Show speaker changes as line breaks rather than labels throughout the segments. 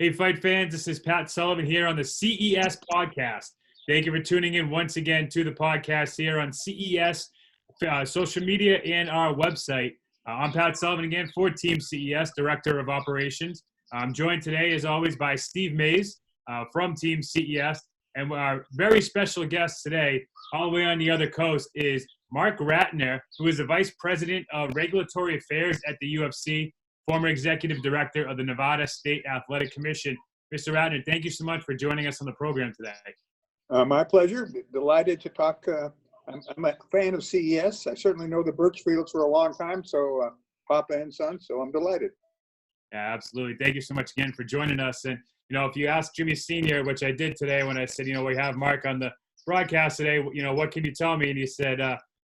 Hey, fight fans, this is Pat Sullivan here on the CES podcast. Thank you for tuning in once again to the podcast here on CES, social media, and our website. I'm Pat Sullivan again for Team CES, Director of Operations. I'm joined today, as always, by Steve Mays from Team CES. And our very special guest today, all the way on the other coast, is Marc Ratner, who is the Vice President of Regulatory Affairs at the UFC, former Executive Director of the Nevada State Athletic Commission. Mr. Ratner, thank you so much for joining us on the program today.
My pleasure. Delighted to talk. I'm a fan of CES. I certainly know the Birchfields for a long time, so Papa and son, so I'm delighted.
Yeah, absolutely. Thank you so much again for joining us. And, if you ask Jimmy Sr., which I did today when I said, we have Marc on the broadcast today, what can you tell me? And he said,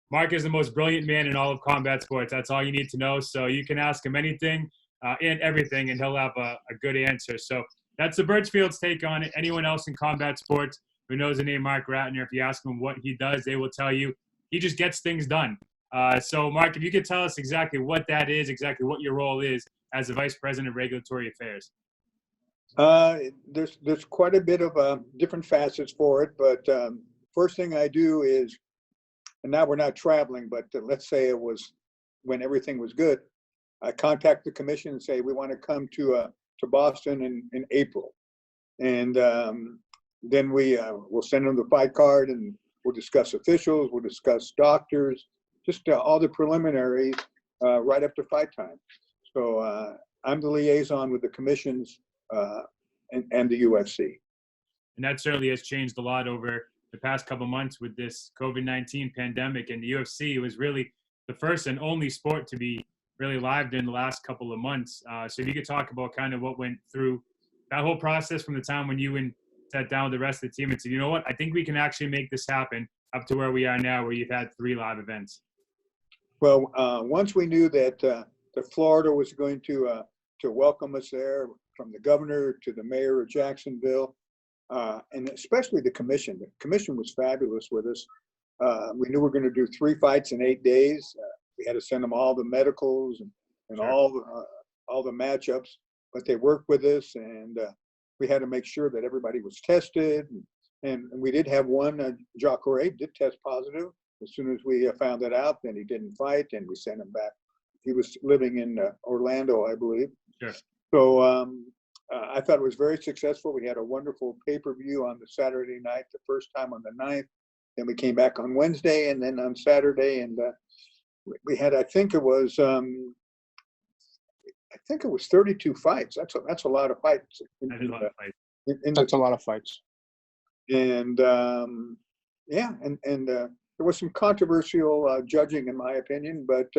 Marc is the most brilliant man in all of combat sports. That's all you need to know. So you can ask him anything and everything, and he'll have a good answer. So that's the Birchfield's take on it. Anyone else in combat sports who knows the name Marc Ratner, if you ask them what he does, they will tell you he just gets things done. So, Marc, if you could tell us exactly what that is, exactly what your role is as the Vice President of Regulatory Affairs.
There's quite a bit of different facets for it, but first thing I do is, and now we're not traveling, but let's say it was when everything was good, I contact the commission and say we want to come to Boston in April, and then we'll send them the fight card, and we'll discuss officials, we'll discuss doctors, just all the preliminaries right up to fight time. So I'm the liaison with the commissions and the UFC.
And that certainly has changed a lot over the past couple of months with this COVID-19 pandemic. And the UFC was really the first and only sport to be really live in the last couple of months. So if you could talk about kind of what went through that whole process from the time when you sat down with the rest of the team and said, you know what, I think we can actually make this happen, up to where we are now, where you've had 3 live events.
Well, once we knew that Florida was going to welcome us there, from the governor to the mayor of Jacksonville, and especially the commission. The commission was fabulous with us. We knew we were going to do 3 fights in 8 days. We had to send them all the medicals and
Sure.
all the matchups, but they worked with us, and we had to make sure that everybody was tested. And we did have one, Jacare did test positive. As soon as we found that out, then he didn't fight, and we sent him back. He was living in Orlando, I believe.
Sure.
So I thought it was very successful. We had a wonderful pay-per-view on the Saturday night, the first time on the 9th. Then we came back on Wednesday, and then on Saturday, and we had, I think it was 32 fights. That's a lot of fights.
That is a lot of fights.
That's a lot of fights.
And yeah, and there was some controversial judging, in my opinion, but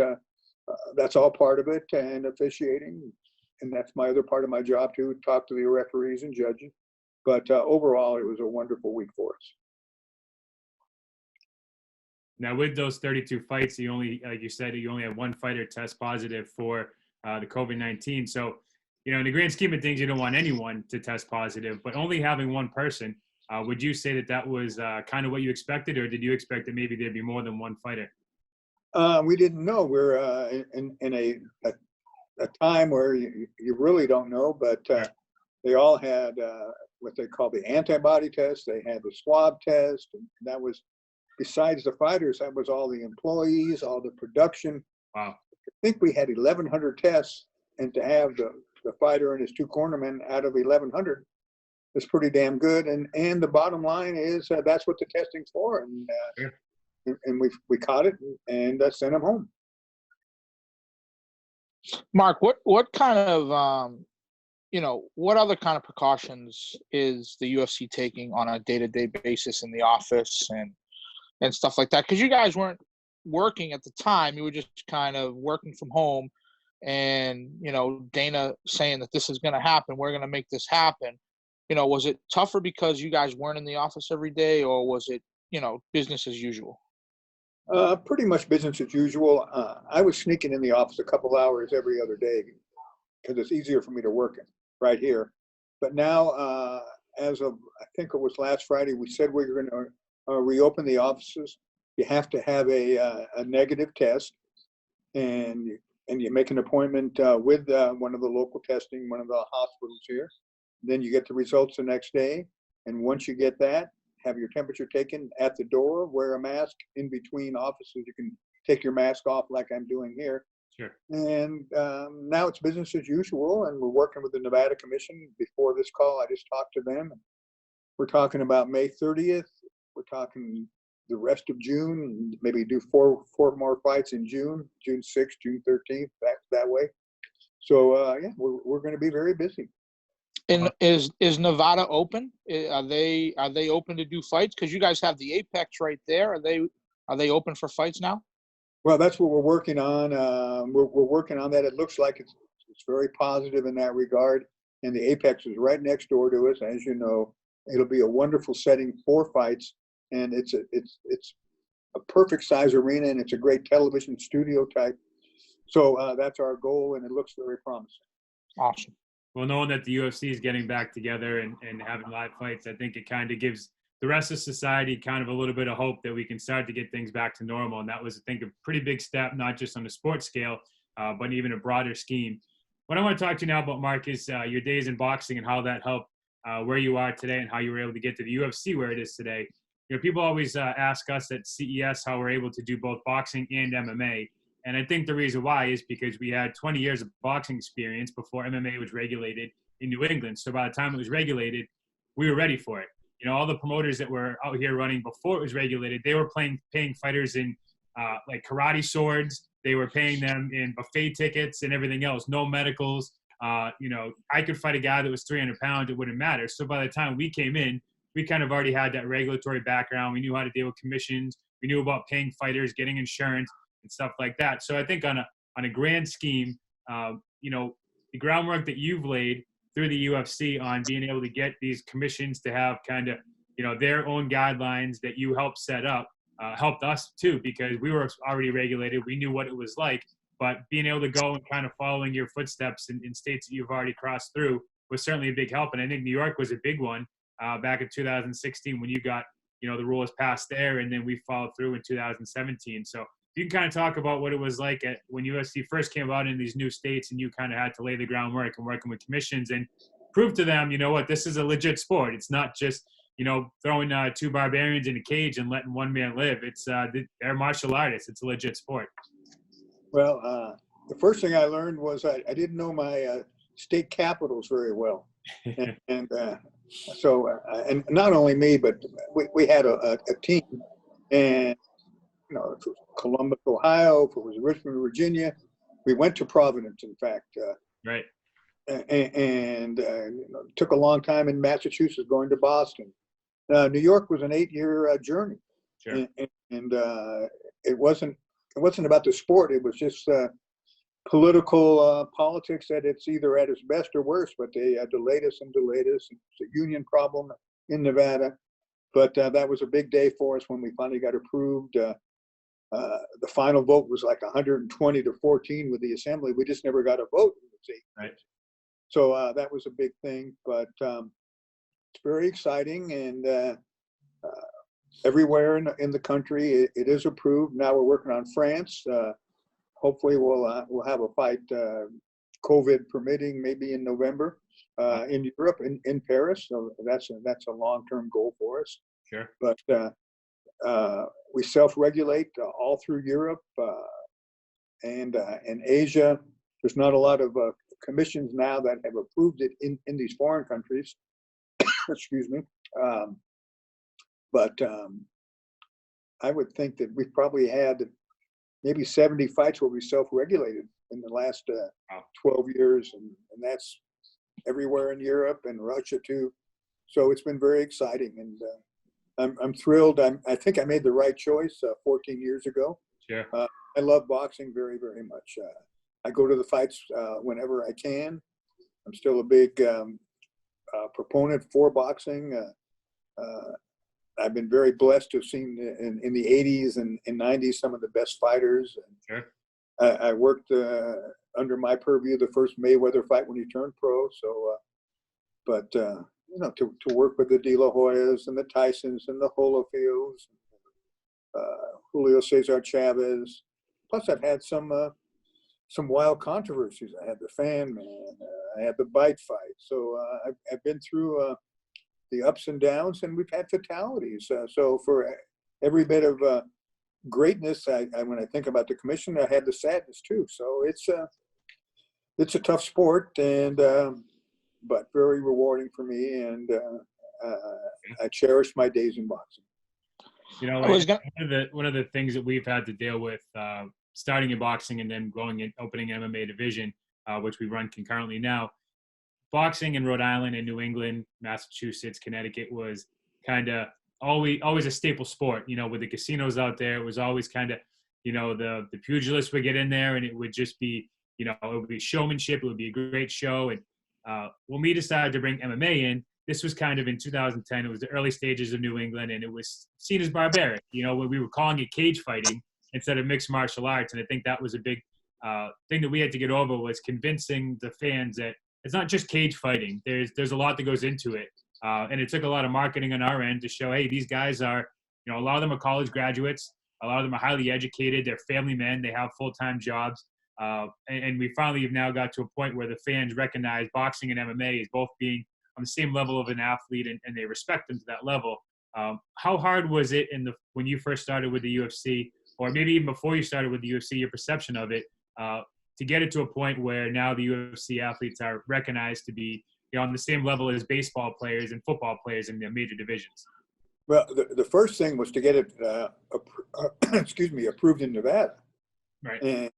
that's all part of it, and officiating. And that's my other part of my job too, talk to the referees and judges. But overall, it was a wonderful week for us.
Now, with those 32 fights, like you said, you only had 1 fighter test positive for the COVID-19. So, in the grand scheme of things, you don't want anyone to test positive, but only having 1 person, would you say that was kind of what you expected, or did you expect that maybe there'd be more than 1 fighter?
We didn't know. We're in a time where you really don't know, but they all had what they call the antibody test. They had the swab test, and that was, besides the fighters, that was all the employees, all the production.
Wow.
I think we had 1,100 tests, and to have the fighter and his 2 cornermen out of 1,100 is pretty damn good. And the bottom line is that's what the testing's for, and we caught it and sent them home.
Marc, what kind of what other kind of precautions is the UFC taking on a day-to-day basis in the office and stuff like that? Because you guys weren't working at the time; you were just kind of working from home, and Dana saying that this is going to happen, we're going to make this happen. Was it tougher because you guys weren't in the office every day, or was it business as usual?
Pretty much business as usual. I was sneaking in the office a couple hours every other day because it's easier for me to work right here. But now, as of, I think it was last Friday, we said we were going to reopen the offices. You have to have a negative test, and you make an appointment with one of the local testing, one of the hospitals here. Then you get the results the next day. And once you get that, have your temperature taken at the door, wear a mask in between offices. You can take your mask off like I'm doing here.
Sure.
And now it's business as usual. And we're working with the Nevada Commission. Before this call, I just talked to them. We're talking about May 30th. We're talking the rest of June, maybe do four more fights in June 6th, June 13th, that way. So yeah, we're going to be very busy.
And is Nevada open? Are they open to do fights? Because you guys have the Apex right there. Are they open for fights now?
Well, that's what we're working on. We're working on that. It looks like it's very positive in that regard. And the Apex is right next door to us. As you know, it'll be a wonderful setting for fights. And it's a perfect size arena, and it's a great television studio type. So that's our goal, and it looks very promising.
Awesome.
Well, knowing that the UFC is getting back together and having live fights, I think it kind of gives the rest of society kind of a little bit of hope that we can start to get things back to normal. And that was, I think, a pretty big step, not just on the sports scale, but even a broader scheme. What I want to talk to you now about, Marc, is your days in boxing and how that helped where you are today and how you were able to get to the UFC where it is today. You know, people always ask us at CES how we're able to do both boxing and MMA. And I think the reason why is because we had 20 years of boxing experience before MMA was regulated in New England. So by the time it was regulated, we were ready for it. You know, all the promoters that were out here running before it was regulated, they were paying fighters in like karate swords. They were paying them in buffet tickets and everything else, no medicals. You know, I could fight a guy that was 300 pounds. It wouldn't matter. So by the time we came in, we kind of already had that regulatory background. We knew how to deal with commissions. We knew about paying fighters, getting insurance, and stuff like that. So I think on a grand scheme, you know, the groundwork that you've laid through the UFC on being able to get these commissions to have kind of, you know, their own guidelines that you helped set up helped us too, because we were already regulated. We knew what it was like, but being able to go and kind of following your footsteps in states that you've already crossed through was certainly a big help. And I think New York was a big one back in 2016 when you got, you know, the rules passed there, and then we followed through in 2017. So you can kind of talk about what it was like when UFC first came out in these new states and you kind of had to lay the groundwork and working with commissions and prove to them, you know what, this is a legit sport. It's not just, you know, throwing two barbarians in a cage and letting one man live. It's they're martial artists. It's a legit sport.
Well, the first thing I learned was I didn't know my state capitals very well. and not only me, but we had a team, and you know, if it was Columbus, Ohio, if it was Richmond, Virginia, we went to Providence, in fact.
Right.
And you know, it took a long time in Massachusetts going to Boston. New York was an 8-year journey.
Sure.
And it wasn't about the sport. It was just political politics that it's either at its best or worst, but they delayed us. It's a union problem in Nevada. But that was a big day for us when we finally got approved. The final vote was like 120 to 14 with the assembly. We just never got a vote.
Right.
So that was a big thing, but it's very exciting, and everywhere in the country it is approved. Now we're working on France. Hopefully we'll have a fight, COVID permitting, maybe in November, in Europe, in Paris. So that's a long-term goal for us.
Sure.
But we self-regulate all through Europe and Asia. There's not a lot of commissions now that have approved it in these foreign countries. Excuse me. But I would think that we've probably had maybe 70 fights where we self-regulated in the last 12 years, and that's everywhere in Europe and Russia too. So it's been very exciting, and I'm thrilled. I think I made the right choice 14 years ago.
Sure.
I love boxing very, very much. I go to the fights whenever I can. I'm still a big proponent for boxing. I've been very blessed to have seen in the 80s and 90s some of the best fighters.
Sure.
I worked under my purview the first Mayweather fight when he turned pro. So, but you know, to work with the De La Hoyas and the Tysons and the Holyfields, Julio Cesar Chavez. Plus, I've had some some wild controversies. I had the fan man, I had the bite fight. So I've been through the ups and downs, and we've had fatalities. So for every bit of greatness, when I think about the commission, I had the sadness too. So it's a tough sport, and but very rewarding for me, and I cherish my days in boxing.
You know, one of the things that we've had to deal with starting in boxing and then going and opening an MMA division, which we run concurrently now. Boxing in Rhode Island and New England, Massachusetts, Connecticut was kind of always a staple sport. You know, with the casinos out there, it was always kind of, you know, the pugilists would get in there and it would just be, you know, it would be showmanship. It would be a great show. And when we decided to bring MMA in, this was kind of in 2010. It was the early stages of New England, and it was seen as barbaric. You know, when we were calling it cage fighting instead of mixed martial arts. And I think that was a big thing that we had to get over, was convincing the fans that it's not just cage fighting. There's a lot that goes into it. And it took a lot of marketing on our end to show, hey, these guys are, you know, a lot of them are college graduates. A lot of them are highly educated. They're family men. They have full-time jobs. And we finally have now got to a point where the fans recognize boxing and MMA as both being on the same level of an athlete, and they respect them to that level. How hard was it when you first started with the UFC, or maybe even before you started with the UFC, your perception of it, to get it to a point where now the UFC athletes are recognized to be, you know, on the same level as baseball players and football players in the major divisions?
Well, the first thing was to get it, approved in Nevada.
Right.
And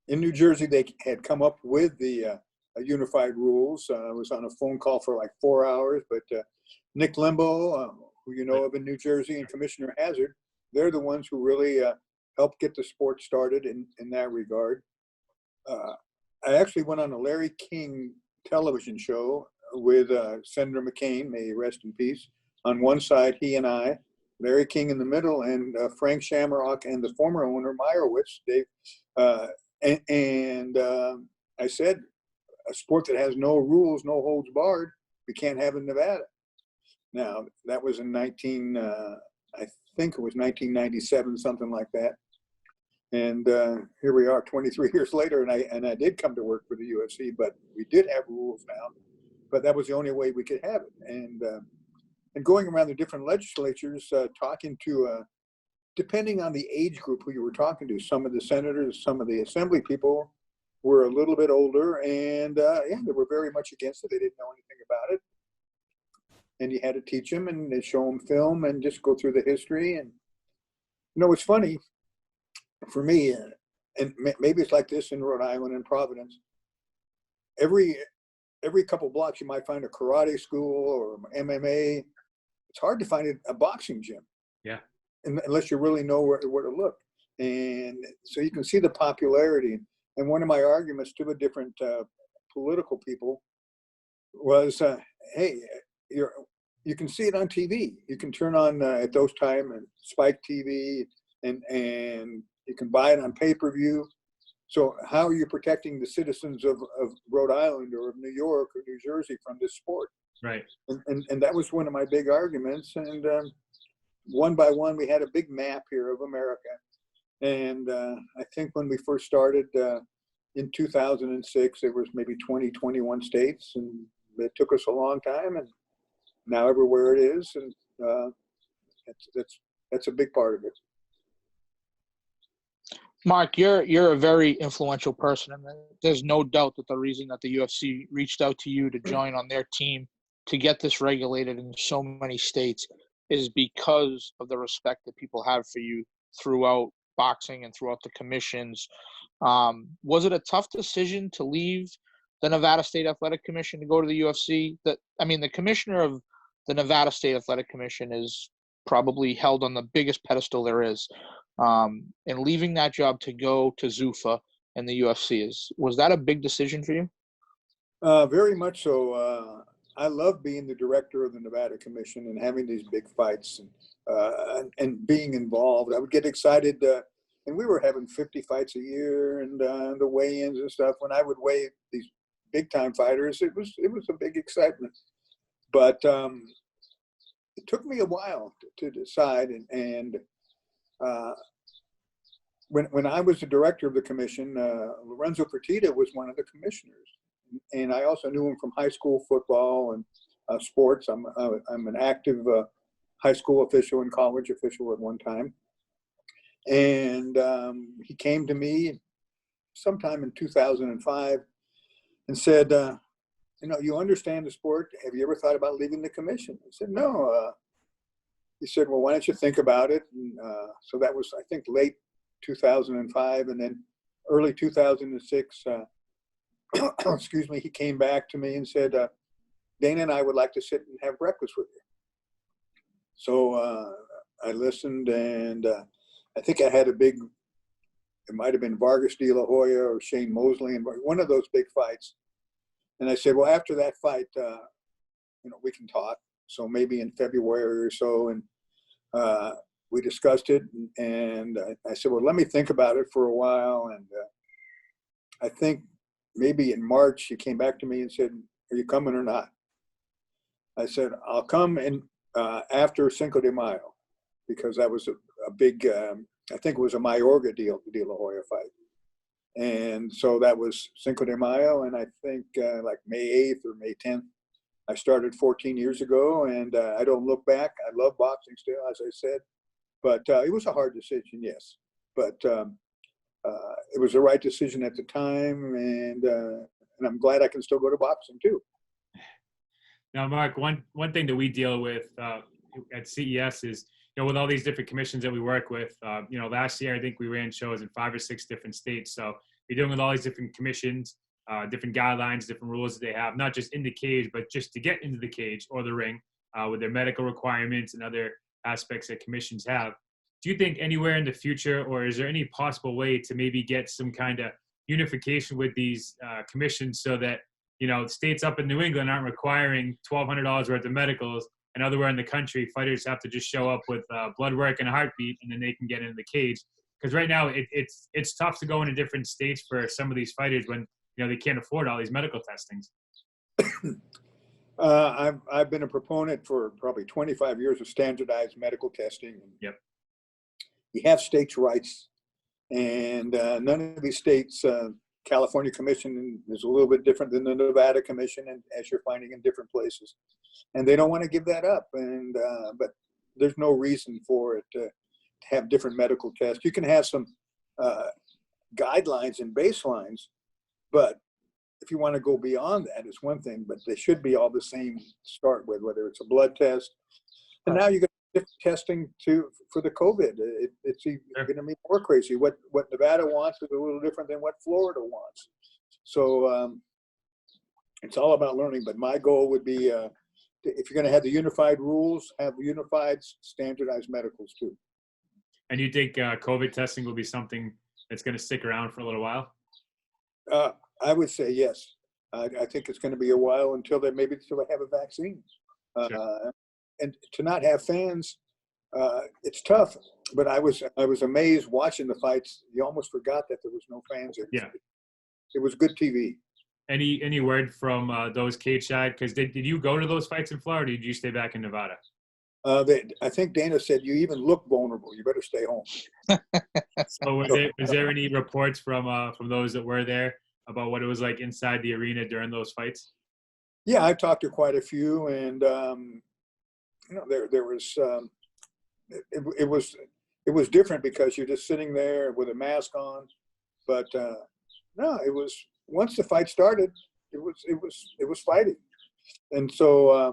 in New Jersey, they had come up with the unified rules. I was on a phone call for like 4 hours, but Nick Limbo, who you know of in New Jersey, and Commissioner Hazard, they're the ones who really helped get the sport started in that regard. I actually went on a Larry King television show with Senator McCain, may he rest in peace. On one side, he and I, Larry King in the middle, and Frank Shamrock and the former owner, Meyerowitz, Dave. I said, a sport that has no rules, no holds barred, we can't have in Nevada. Now, that was in I think it was 1997, something like that. And here we are 23 years later, and I did come to work for the UFC, but we did have rules now, but that was the only way we could have it. And going around the different legislatures, talking to, depending on the age group who you were talking to, some of the senators, some of the assembly people were a little bit older, and they were very much against it. They didn't know anything about it. And you had to teach them and show them film and just go through the history. And, you know, it's funny for me, and maybe it's like this in Rhode Island and Providence, every couple blocks you might find a karate school or MMA. It's hard to find a boxing gym.
Yeah.
Unless you really know where to look. And so you can see the popularity. And one of my arguments to the different political people was, hey, you can see it on TV. You can turn on at those times and Spike TV, and you can buy it on pay-per-view. So how are you protecting the citizens of Rhode Island or of New York or New Jersey from this sport?
Right.
And that was one of my big arguments. And one by one, we had a big map here of America. And I think when we first started in 2006, there was maybe 21 states, and it took us a long time. And now everywhere it is, and that's a big part of it.
Marc, you're a very influential person, and there's no doubt that the reason that the UFC reached out to you to join on their team to get this regulated in so many states is because of the respect that people have for you throughout boxing and throughout the commissions. Was it a tough decision to leave the Nevada State Athletic Commission to go to the UFC? The commissioner of the Nevada State Athletic Commission is probably held on the biggest pedestal there is. And leaving that job to go to Zuffa and the UFC, was that a big decision for you?
Very much so. I love being the director of the Nevada Commission and having these big fights and being involved. I would get excited, and we were having 50 fights a year, and the weigh-ins and stuff. When I would weigh these big-time fighters, it was a big excitement. But it took me a while to decide, and when I was the director of the commission, Lorenzo Fertitta was one of the commissioners, and I also knew him from high school football and sports. I'm an active high school official and college official at one time, and he came to me sometime in 2005 and said, you understand the sport. Have you ever thought about leaving the commission? I said, no. He said, well, why don't you think about it? And so that was, I think, late 2005, and then early 2006, excuse me, he came back to me and said, Dana and I would like to sit and have breakfast with you. So I listened, and I think I had it might have been Vargas de la Hoya or Shane Mosley, and one of those big fights. And I said, well, after that fight, we can talk. So maybe in February or so, and we discussed it, and I said, well, let me think about it for a while. And I think maybe in March, he came back to me and said, are you coming or not? I said, I'll come in after Cinco de Mayo, because that was a big, I think it was a Mayorga de la Hoya fight. And so that was Cinco de Mayo, and I think like May 8th or May 10th. I started 14 years ago, and I don't look back. I love boxing still, as I said, but it was a hard decision, yes. But it was the right decision at the time, and I'm glad I can still go to boxing too.
Now, Marc, one thing that we deal with at CES is, with all these different commissions that we work with, last year I think we ran shows in 5 or 6 different states. So you're dealing with all these different commissions, different guidelines, different rules that they have, not just in the cage, but just to get into the cage or the ring, with their medical requirements and other aspects that commissions have. Do you think anywhere in the future, or is there any possible way to maybe get some kind of unification with these commissions so that, states up in New England aren't requiring $1,200 worth of medicals, and elsewhere in the country, fighters have to just show up with blood work and a heartbeat, and then they can get into the cage? Because right now it's tough to go into different states for some of these fighters when they can't afford all these medical testings.
I've been a proponent for probably 25 years of standardized medical testing.
Yep.
You have states' rights, and none of these states. California Commission is a little bit different than the Nevada Commission, and as you're finding in different places, and they don't want to give that up. And but there's no reason for it to have different medical tests. You can have some guidelines and baselines, but if you want to go beyond that, it's one thing. But they should be all the same to start with, whether it's a blood test. And now you got different testing for the COVID. It's going to be more crazy. What Nevada wants is a little different than what Florida wants. So it's all about learning. But my goal would be, if you're going to have the unified rules, have unified standardized medicals too.
And you think COVID testing will be something that's going to stick around for a little while?
I would say yes. I think it's going to be a while until they have a vaccine. Sure. And to not have fans, it's tough. But I was amazed watching the fights. You almost forgot that there was no fans. It was good TV.
Any word from those cage side? Because did you go to those fights in Florida, or did you stay back in Nevada?
I think Dana said, you even look vulnerable. You better stay home.
So was there any reports from those that were there about what it was like inside the arena during those fights?
Yeah, I talked to quite a few, and there was it was different because you're just sitting there with a mask on, but no, it was, once the fight started, it was fighting, and so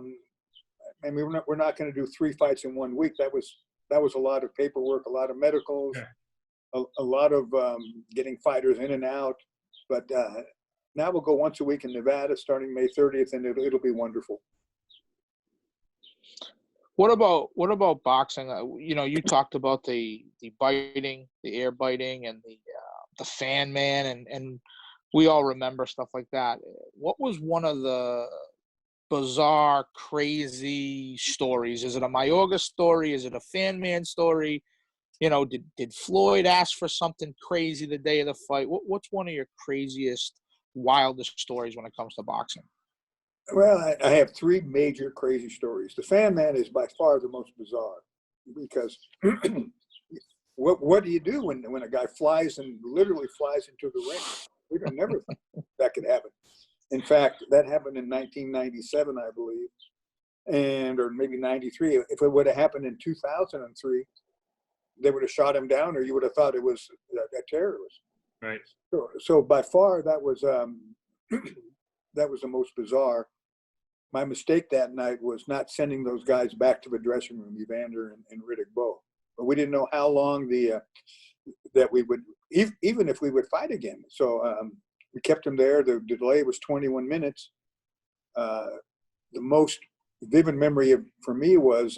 and we're not going to do 3 fights in 1 week. That was a lot of paperwork, a lot of medicals, yeah. a lot of getting fighters in and out, but now we'll go once a week in Nevada starting May 30th, and it'll be wonderful.
What about boxing? You talked about the biting, the air biting, and the fan man, and we all remember stuff like that. What was one of the bizarre, crazy stories? Is it a Mayorga story? Is it a fan man story? Did Floyd ask for something crazy the day of the fight? What's one of your craziest, wildest stories when it comes to boxing?
Well, I have 3 major crazy stories. The fan man is by far the most bizarre, because what do you do when a guy flies and literally flies into the ring? We would never thought that could happen. In fact, that happened in 1997, I believe, or maybe 93. If it would have happened in 2003, they would have shot him down, or you would have thought it was a terrorist.
Right.
So by far, that was that was the most bizarre. My mistake that night was not sending those guys back to the dressing room, Evander and Riddick both. But we didn't know how long that we would, even if we would fight again. So we kept them there. The delay was 21 minutes. The most vivid memory for me was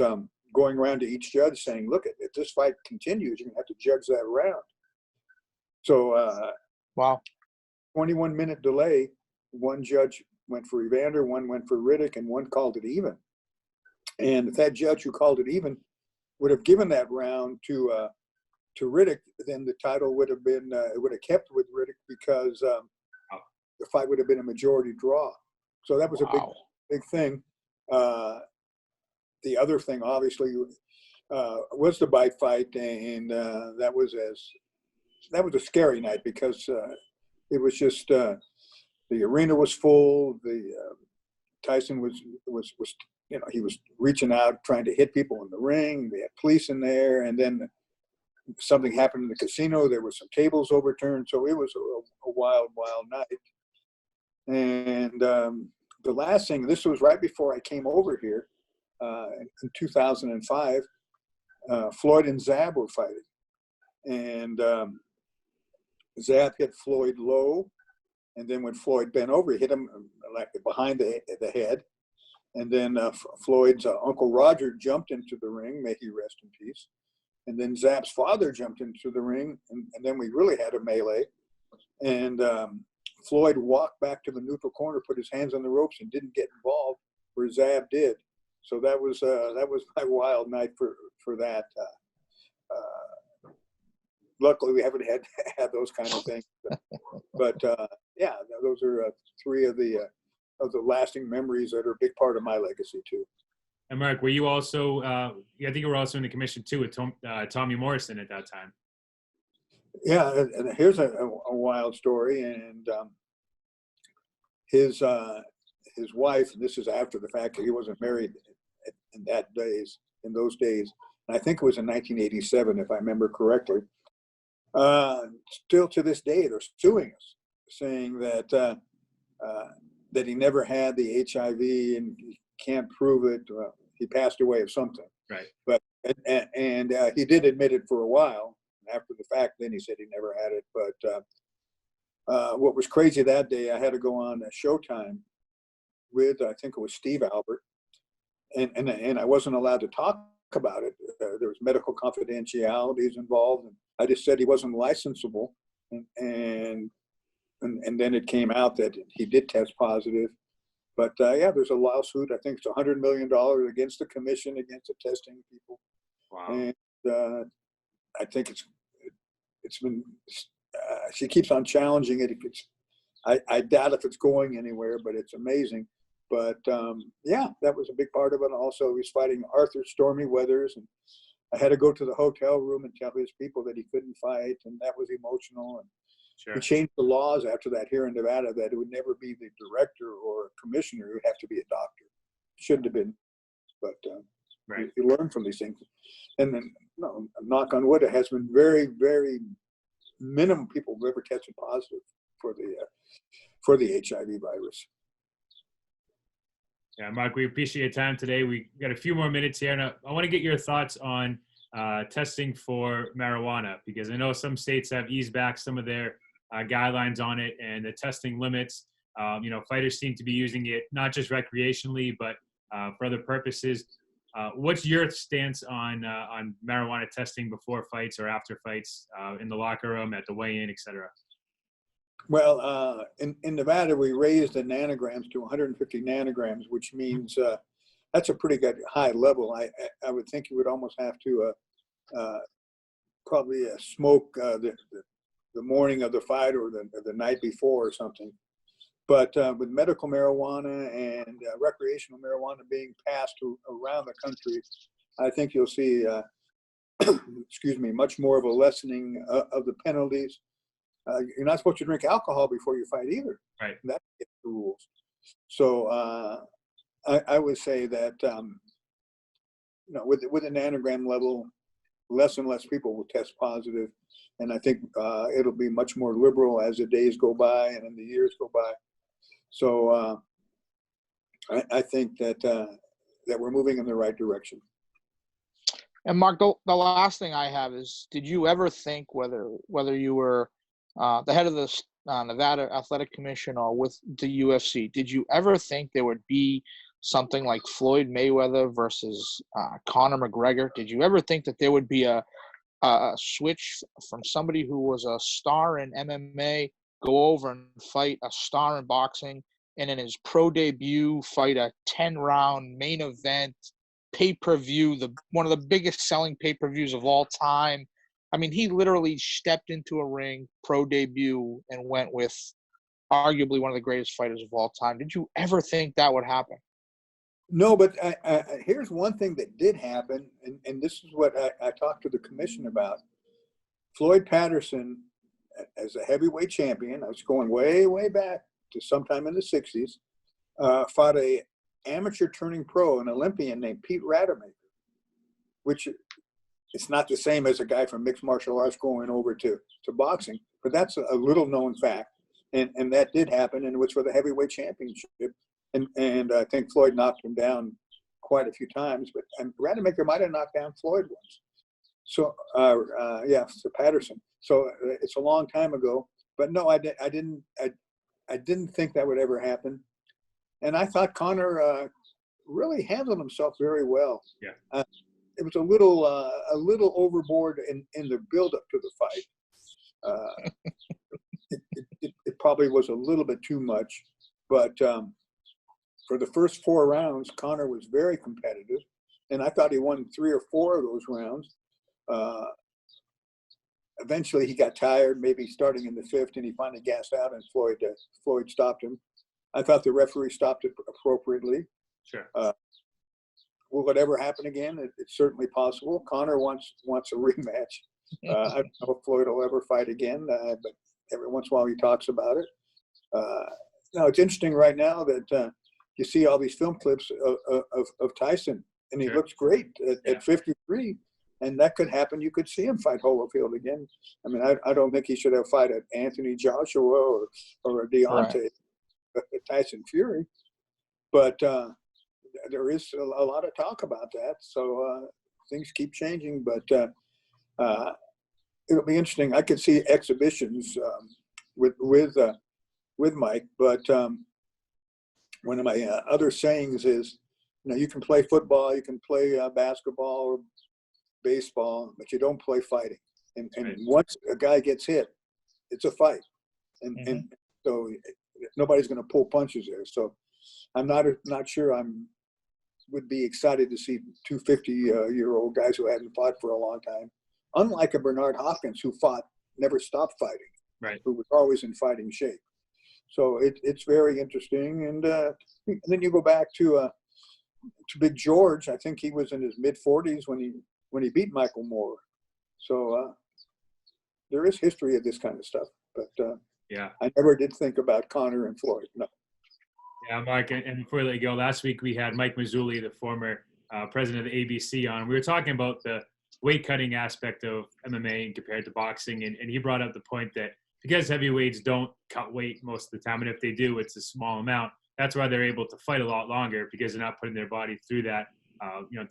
going around to each judge saying, look, if this fight continues, you're going to have to judge that round. So
Wow.
21-minute delay. One judge went for Evander, one went for Riddick, and one called it even. And if that judge who called it even would have given that round to Riddick, then the title would have been it would have kept with Riddick because the fight would have been a majority draw. So that was a big thing. The other thing, obviously, was the bite fight, and that was a scary night because it was just the arena was full. Tyson was he was reaching out trying to hit people in the ring. They had police in there, and then something happened in the casino. There were some tables overturned, so it was a wild night. And the last thing, this was right before I came over here in 2005. Floyd and Zab were fighting, and Zab hit Floyd low, and then when Floyd bent over, he hit him like behind the head. And then Floyd's Uncle Roger jumped into the ring, may he rest in peace. And then Zab's father jumped into the ring, and then we really had a melee. And Floyd walked back to the neutral corner, put his hands on the ropes, and didn't get involved, where Zab did. So that was my wild night for that. Luckily, we haven't had those kind of things. But yeah, those are three of the lasting memories that are a big part of my legacy too.
And Marc, were you also? I think you were also in the commission too with Tommy Morrison at that time.
Yeah, and here's a wild story. And his wife. And this is after the fact that he wasn't married in those days. And I think it was in 1987, if I remember correctly. Still to this day, they're suing us, saying that that he never had the HIV and he can't prove it. He passed away of something.
Right.
But and he did admit it for a while. After the fact, then he said he never had it. But what was crazy that day, I had to go on Showtime with, I think it was Steve Albert, and I wasn't allowed to talk about it. There was medical confidentialities involved, and I just said he wasn't licensable, and then it came out that he did test positive. But yeah, there's a lawsuit. I think it's $100 million against the commission, against the testing people.
Wow.
And I think it's been. She keeps on challenging it. I doubt if it's going anywhere, but it's amazing. But yeah, that was a big part of it. Also, he's fighting Arthur Stormy Weathers, and I had to go to the hotel room and tell his people that he couldn't fight, and that was emotional. And
Sure.
we changed the laws after that here in Nevada that it would never be the director or a commissioner. It would have to be a doctor. Shouldn't have been, but
Right.
you learn from these things. And then, knock on wood, it has been very, very minimum people who've ever tested positive for the HIV virus.
Yeah, Marc, we appreciate your time today. We got a few more minutes here, and I want to get your thoughts on testing for marijuana, because I know some states have eased back some of their guidelines on it and the testing limits. Fighters seem to be using it not just recreationally, but for other purposes. What's your stance on marijuana testing before fights or after fights, in the locker room, at the weigh-in, et cetera?
Well, in Nevada, we raised the nanograms to 150 nanograms, which means that's a pretty good high level. I would think you would almost have to probably smoke the morning of the fight or the night before or something. But with medical marijuana and recreational marijuana being passed around the country, I think you'll see excuse me, much more of a lessening of the penalties. You're not supposed to drink alcohol before you fight either.
Right.
That's the rules. So I would say that with an anagram level, less and less people will test positive, and I think it'll be much more liberal as the days go by and the years go by. So I think that we're moving in the right direction.
And Mark, the last thing I have is, did you ever think whether you were the head of the Nevada Athletic Commission or with the UFC, did you ever think there would be something like Floyd Mayweather versus Conor McGregor? Did you ever think that there would be a switch from somebody who was a star in MMA, go over and fight a star in boxing, and in his pro debut fight a 10-round main event pay-per-view, one of the biggest selling pay-per-views of all time? I mean, he literally stepped into a ring pro debut and went with arguably one of the greatest fighters of all time. Did you ever think that would happen?
No, but here's one thing that did happen, and this is what I talked to the commission about. Floyd Patterson, as a heavyweight champion, I was going way, way back to sometime in the 60s, fought a amateur turning pro, an Olympian named Pete Rademacher, which it's not the same as a guy from mixed martial arts going over to boxing, but that's a little known fact. And that did happen, and it was for the heavyweight championship. And I think Floyd knocked him down quite a few times, but Rademacher might have knocked down Floyd once. So so Patterson. So it's a long time ago, but no, I didn't think that would ever happen. And I thought Conor really handled himself very well.
Yeah.
It was a little overboard in the build-up to the fight. It probably was a little bit too much, but for the first 4 rounds, Conor was very competitive, and I thought he won 3 or 4 of those rounds. Eventually, he got tired, maybe starting in the 5th, and he finally gassed out, and Floyd stopped him. I thought the referee stopped it appropriately.
Sure.
Will it ever happen again? It's certainly possible. Conor wants a rematch. I don't know if Floyd will ever fight again, but every once in a while he talks about it. Now, it's interesting right now that you see all these film clips of Tyson, and he looks great at 53, and that could happen. You could see him fight Holyfield again. I mean, I don't think he should have fight at Anthony Joshua or a Deontay, Tyson Fury, but there is a lot of talk about that. So things keep changing, but it'll be interesting. I could see exhibitions with Mike, but one of my other sayings is, you can play football, you can play basketball or baseball, but you don't play fighting. And once a guy gets hit, it's a fight, and so nobody's going to pull punches there. So I'm not sure would be excited to see 2 50-year-old guys who hadn't fought for a long time, unlike a Bernard Hopkins who never stopped fighting,
right?
Who was always in fighting shape. So it's very interesting. And then you go back to Big George. I think he was in his mid-40s when he beat Michael Moore. So there is history of this kind of stuff. But I never did think about Conor and Floyd. No.
Yeah, Mark, and before we let you go, last week we had Mike Mazzulli, the former president of the ABC, on. We were talking about the weight cutting aspect of MMA compared to boxing, and he brought up the point that because heavyweights don't cut weight most of the time, and if they do, it's a small amount. That's why they're able to fight a lot longer, because they're not putting their body through that,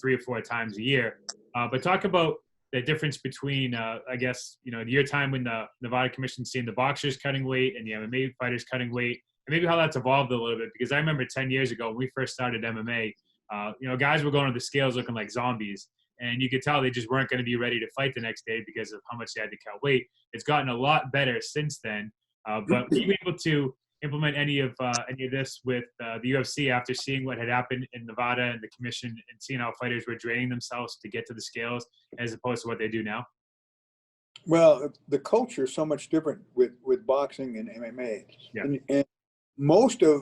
3 or 4 times a year. But talk about the difference between, your time when the Nevada Commission seeing the boxers cutting weight and the MMA fighters cutting weight, and maybe how that's evolved a little bit. Because I remember 10 years ago when we first started MMA, guys were going to the scales looking like zombies. And you could tell they just weren't going to be ready to fight the next day because of how much they had to cut weight. It's gotten a lot better since then. But were you able to implement any of this with the UFC after seeing what had happened in Nevada and the commission, and seeing how fighters were draining themselves to get to the scales as opposed to what they do now?
Well, the culture is so much different with boxing and MMA.
Yeah.
And most of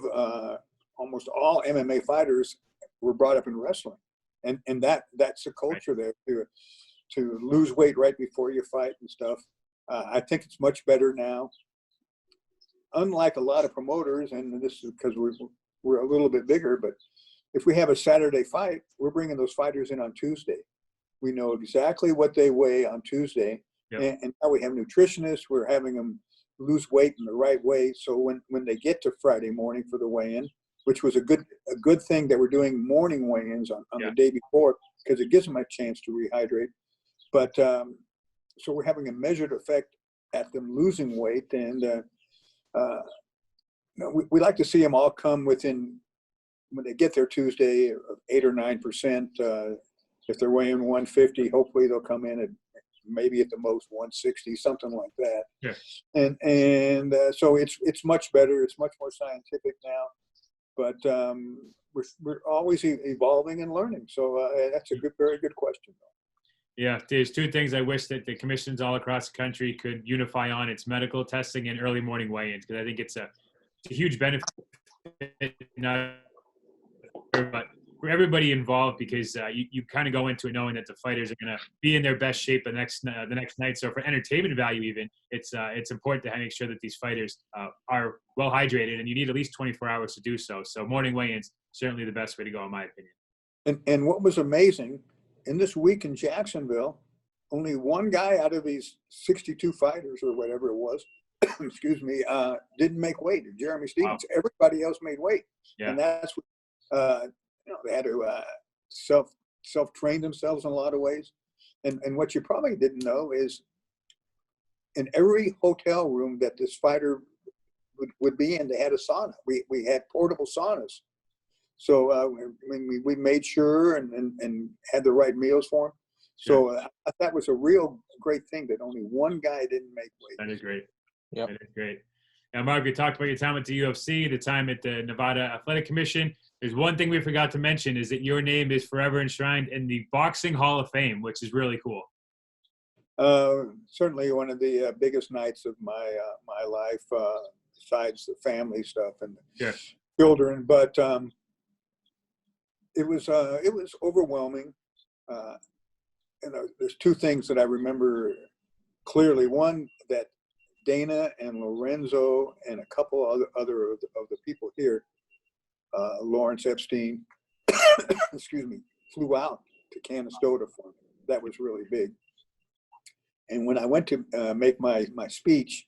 almost all MMA fighters were brought up in wrestling. And that's the culture there too. to lose weight right before you fight and stuff. I think it's much better now. Unlike a lot of promoters, and this is because we're a little bit bigger, but if we have a Saturday fight, we're bringing those fighters in on Tuesday. We know exactly what they weigh on Tuesday. Yep. And now we have nutritionists. We're having them lose weight in the right way. So when they get to Friday morning for the weigh-in, which was a good thing that we're doing morning weigh-ins on the day before, because it gives them a chance to rehydrate. But so we're having a measured effect at them losing weight. And we like to see them all come within, when they get there Tuesday, 8 or 9%. If they're weighing 150, hopefully they'll come in at maybe at the most 160, something like that. Yeah. And so it's much better. It's much more scientific now. But we're always evolving and learning. So that's a very good question.
Yeah, there's two things I wish that the commissions all across the country could unify on. It's medical testing and early morning weigh-ins, because I think it's a huge benefit, not but for everybody involved, because you kind of go into it knowing that the fighters are going to be in their best shape the next night. So for entertainment value, even it's important to make sure that these fighters are well hydrated, and you need at least 24 hours to do so. So morning weigh-ins certainly the best way to go, in my opinion.
And what was amazing in this week in Jacksonville, only one guy out of these 62 fighters or whatever it was, excuse me, didn't make weight. Jeremy Stevens. Wow. Everybody else made weight, and that's what. They had to self-train themselves in a lot of ways. And what you probably didn't know is in every hotel room that this fighter would be in, they had a sauna. We had portable saunas. So we made sure and had the right meals for them. So that was a real great thing that only one guy didn't make weight.
That is great. Yeah, that is great. Now, Marc, we talked about your time at the UFC, the time at the Nevada Athletic Commission. There's one thing we forgot to mention, is that your name is forever enshrined in the Boxing Hall of Fame, which is really cool.
Certainly one of the biggest nights of my life, besides the family stuff and the children. But it was overwhelming. There's two things that I remember clearly. One, that Dana and Lorenzo and a couple other of the people here, Lawrence Epstein, excuse me, flew out to Canastota for me. That was really big. And when I went to make my speech,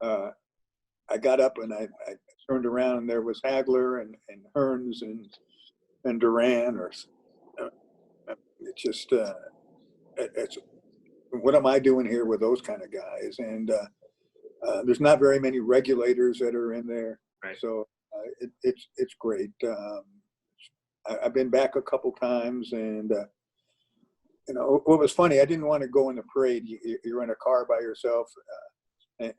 I got up and I turned around, and there was Hagler and Hearns and Duran. It's just, it's what am I doing here with those kind of guys? And there's not very many regulators that are in there.
Right.
So it's great. I've been back a couple times, and what was funny, I didn't want to go in the parade. You're in a car by yourself,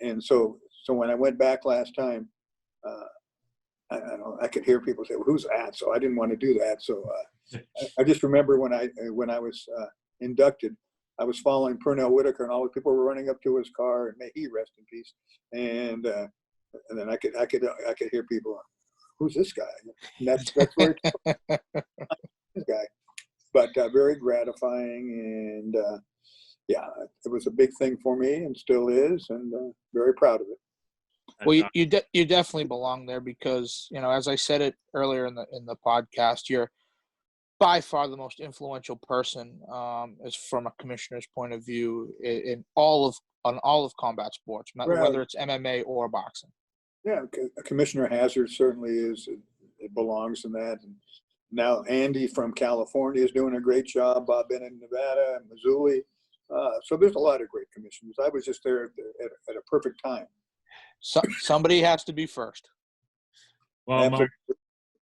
and so when I went back last time, I could hear people say, well, "Who's that?" So I didn't want to do that. So I just remember when I was inducted, I was following Pernell Whitaker, and all the people were running up to his car, and may he rest in peace. And then I could hear people, "Who's this guy?" And that's where this guy. But very gratifying, and it was a big thing for me, and still is, and very proud of it.
Well, you definitely belong there, because as I said it earlier in the podcast, you're by far the most influential person, as from a commissioner's point of view, on all of combat sports, whether it's MMA or boxing.
Yeah, Commissioner Hazard certainly is. It belongs in that. And now Andy from California is doing a great job. Bob Bennett in Nevada, and Mazzulli. So there's a lot of great commissioners. I was just there at a perfect time.
So somebody has to be first.
Well, Marc,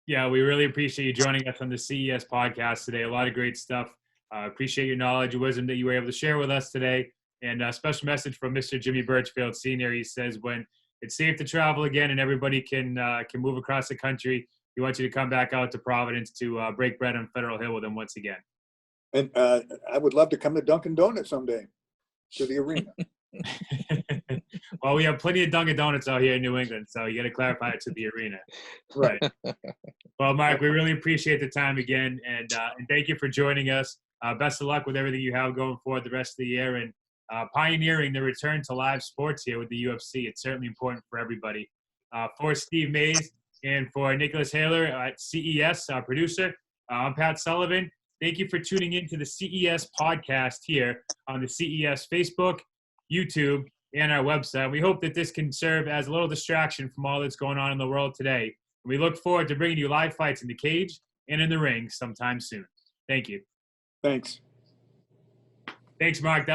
we really appreciate you joining us on the CES podcast today. A lot of great stuff. Appreciate your knowledge and wisdom that you were able to share with us today. And a special message from Mr. Jimmy Birchfield Sr. He says, when it's safe to travel again and everybody can move across the country, he wants you to come back out to Providence to break bread on Federal Hill with him once again.
And I would love to come to Dunkin' Donuts someday, to the arena.
Well, we have plenty of Dunkin' Donuts out here in New England, so you got to clarify it to the arena.
Right.
Well, Marc, we really appreciate the time again, and thank you for joining us. best of luck with everything you have going forward the rest of the year and pioneering the return to live sports here with the UFC. It's certainly important for everybody. For Steve Mays and for Nicholas Haler at CES, our producer, I'm Pat Sullivan. Thank you for tuning in to the CES podcast here on the CES Facebook, YouTube, and our website. We hope that this can serve as a little distraction from all that's going on in the world today. We look forward to bringing you live fights in the cage and in the ring sometime soon. Thank you.
Thanks.
Thanks, Marc.